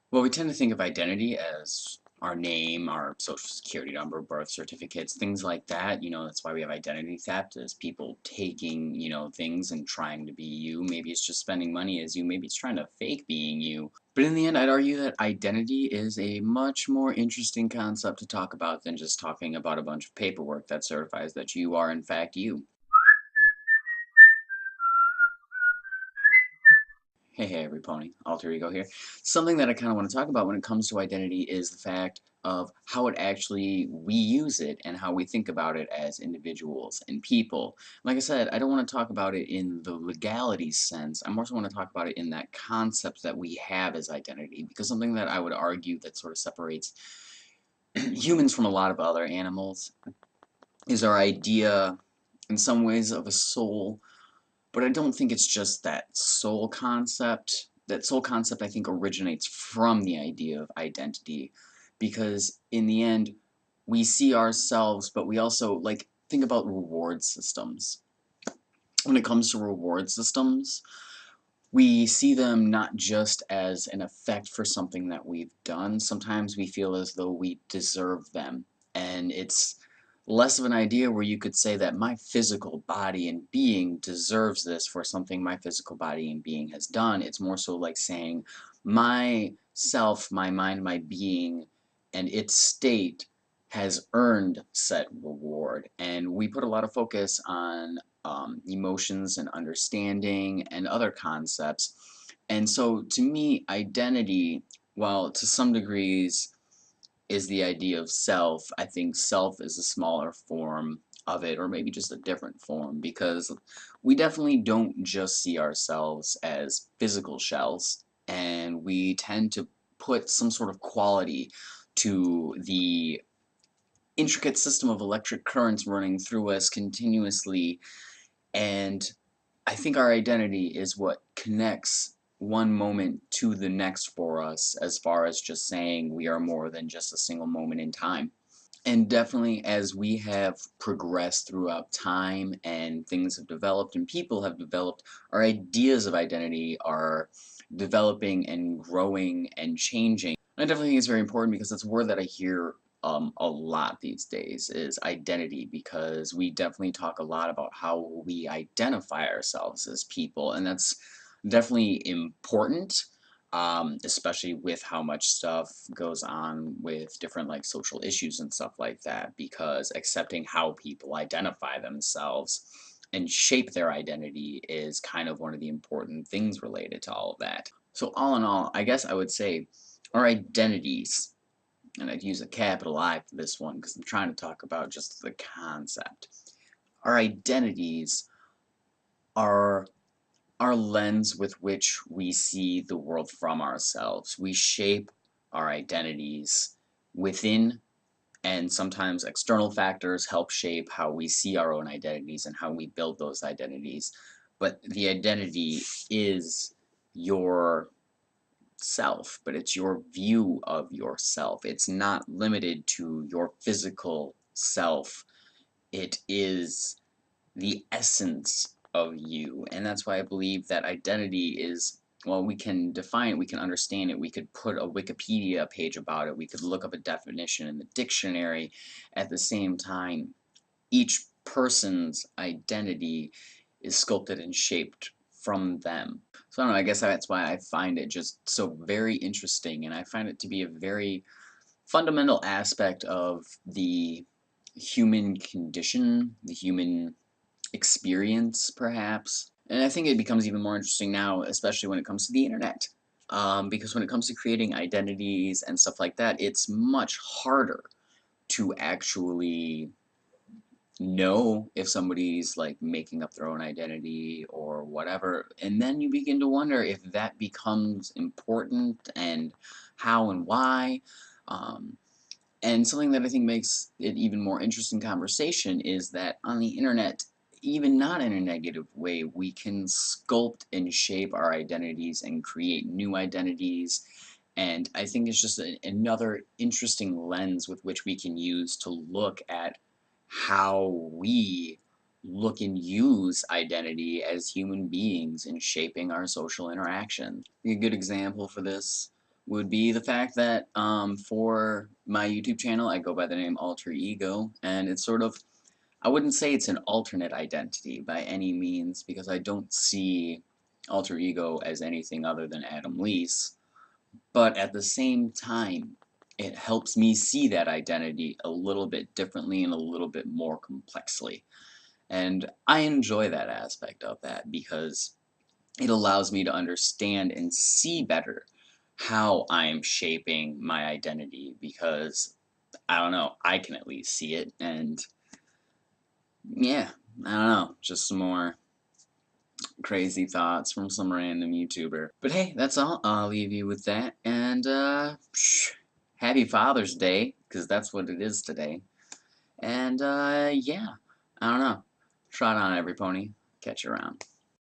Well, we tend to think of identity as our name, our social security number, birth certificates, things like that. That's why we have identity theft, is people taking, things and trying to be you. Maybe it's just spending money as you, maybe it's trying to fake being you. But in the end, I'd argue that identity is a much more interesting concept to talk about than just talking about a bunch of paperwork that certifies that you are in fact you. Hey, every pony, alter ego here. Something that I kind of want to talk about when it comes to identity is the fact of how it actually we use it and how we think about it as individuals and people. Like I said, I don't want to talk about it in the legality sense. I more so want to talk about it in that concept that we have as identity, because something that I would argue that sort of separates humans from a lot of other animals is our idea, in some ways, of a soul, but I don't think it's just that soul concept. That soul concept, I think, originates from the idea of identity, because in the end, we see ourselves, but we also, like, think about reward systems. When it comes to reward systems, we see them not just as an effect for something that we've done. Sometimes we feel as though we deserve them. And it's less of an idea where you could say that my physical body and being deserves this for something my physical body and being has done. It's more so like saying my self, my mind, my being, and its state has earned said reward. And we put a lot of focus on emotions and understanding and other concepts. And so to me, identity, while to some degrees is the idea of self, I think self is a smaller form of it, or maybe just a different form, because we definitely don't just see ourselves as physical shells, and we tend to put some sort of quality to the intricate system of electric currents running through us continuously. And I think our identity is what connects one moment to the next for us, as far as just saying we are more than just a single moment in time. And definitely, as we have progressed throughout time and things have developed and people have developed, our ideas of identity are developing and growing and changing. And I definitely think it's very important, because it's a word that I hear a lot these days, is identity, because we definitely talk a lot about how we identify ourselves as people, and that's definitely important, especially with how much stuff goes on with different like social issues and stuff like that, because accepting how people identify themselves and shape their identity is kind of one of the important things related to all of that. So all in all, I guess I would say our identities, and I'd use a capital I for this one because I'm trying to talk about just the concept. Our identities are our lens with which we see the world from ourselves. We shape our identities within, and sometimes external factors help shape how we see our own identities and how we build those identities. But the identity is your self, but it's your view of yourself. It's not limited to your physical self. It is the essence of you. And that's why I believe that identity is, well, we can define it, we can understand it, we could put a Wikipedia page about it, we could look up a definition in the dictionary. At the same time, each person's identity is sculpted and shaped from them. So I don't know, I guess that's why I find it just so very interesting, and I find it to be a very fundamental aspect of the human condition, the human experience, perhaps. And I think it becomes even more interesting now, especially when it comes to the internet. Because when it comes to creating identities and stuff like that, it's much harder to actually know if somebody's like making up their own identity or whatever. And then you begin to wonder if that becomes important, and how and why. Um, and something that I think makes it even more interesting conversation is that on the internet, even not in a negative way, we can sculpt and shape our identities and create new identities. And I think it's just another interesting lens with which we can use to look at how we look and use identity as human beings in shaping our social interaction. A good example for this would be the fact that for my YouTube channel, I go by the name Alter Ego, and it's sort of, I wouldn't say it's an alternate identity by any means, because I don't see Alter Ego as anything other than Adam Leese, but at the same time, it helps me see that identity a little bit differently and a little bit more complexly. And I enjoy that aspect of that because it allows me to understand and see better how I'm shaping my identity because I don't know, I can at least see it, and yeah, I don't know, just some more crazy thoughts from some random YouTuber. But hey, that's all. I'll leave you with that, and happy Father's Day, because that's what it is today. And yeah, I don't know. Trot on, every pony. Catch you around.